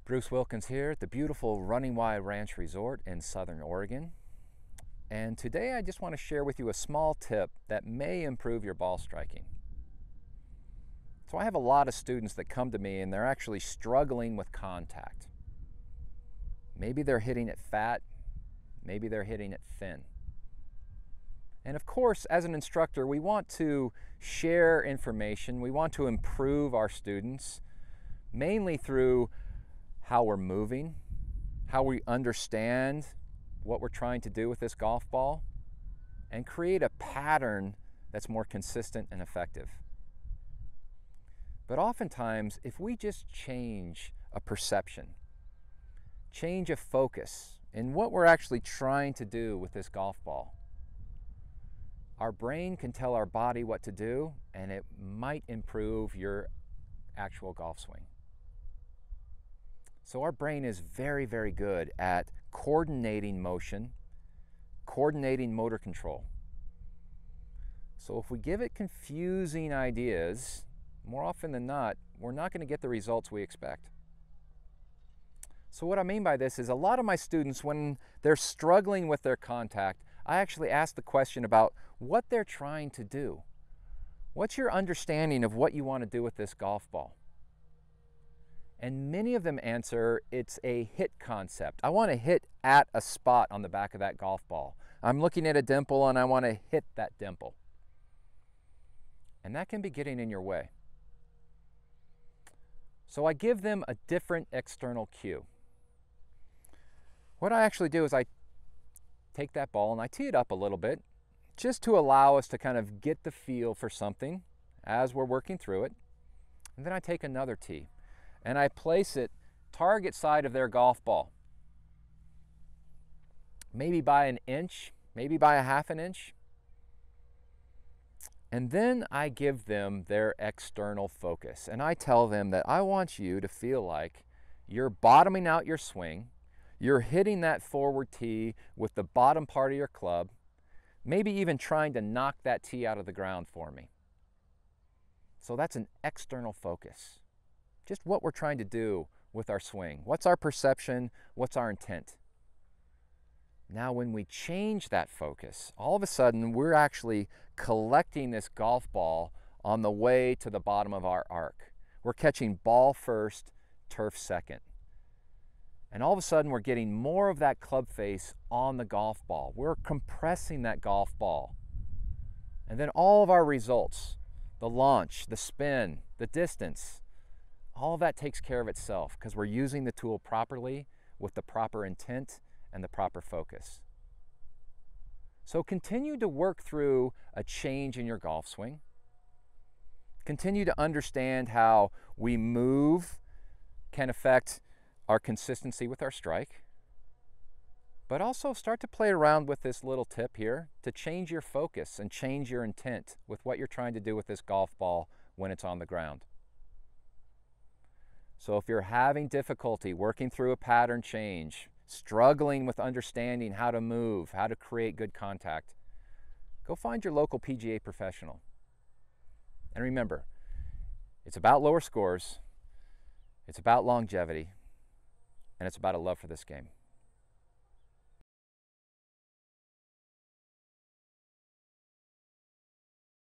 Bruce Wilkins here at the beautiful Running Y Ranch Resort in Southern Oregon. And today I just want to share with you a small tip that may improve your ball striking. So I have a lot of students that come to me and they're actually struggling with contact. Maybe they're hitting it fat, maybe they're hitting it thin. And of course, as an instructor, we want to share information. We want to improve our students, mainly through how we're moving, how we understand what we're trying to do with this golf ball, and create a pattern that's more consistent and effective. But oftentimes, if we just change a perception, change a focus in what we're actually trying to do with this golf ball, our brain can tell our body what to do, and it might improve your actual golf swing. So our brain is very, very good at coordinating motion, coordinating motor control. So if we give it confusing ideas, more often than not, we're not going to get the results we expect. So what I mean by this is a lot of my students, when they're struggling with their contact, I actually ask the question about what they're trying to do. What's your understanding of what you want to do with this golf ball? And many of them answer, it's a hit concept. I want to hit at a spot on the back of that golf ball. I'm looking at a dimple and I want to hit that dimple. And that can be getting in your way. So I give them a different external cue. What I actually do is I take that ball and I tee it up a little bit, just to allow us to kind of get the feel for something as we're working through it. And then I take another tee and I place it target side of their golf ball. Maybe by an inch, maybe by a half an inch. And then I give them their external focus. And I tell them that I want you to feel like you're bottoming out your swing, you're hitting that forward tee with the bottom part of your club, maybe even trying to knock that tee out of the ground for me. So that's an external focus. Just what we're trying to do with our swing. What's our perception? What's our intent? Now, when we change that focus, all of a sudden we're actually collecting this golf ball on the way to the bottom of our arc. We're catching ball first, turf second. And all of a sudden we're getting more of that club face on the golf ball. We're compressing that golf ball. And then all of our results, the launch, the spin, the distance, all of that takes care of itself because we're using the tool properly with the proper intent and the proper focus. So continue to work through a change in your golf swing. Continue to understand how we move can affect our consistency with our strike. But also start to play around with this little tip here to change your focus and change your intent with what you're trying to do with this golf ball when it's on the ground. So if you're having difficulty working through a pattern change, struggling with understanding how to move, how to create good contact, go find your local PGA professional. And remember, it's about lower scores, it's about longevity, and it's about a love for this game.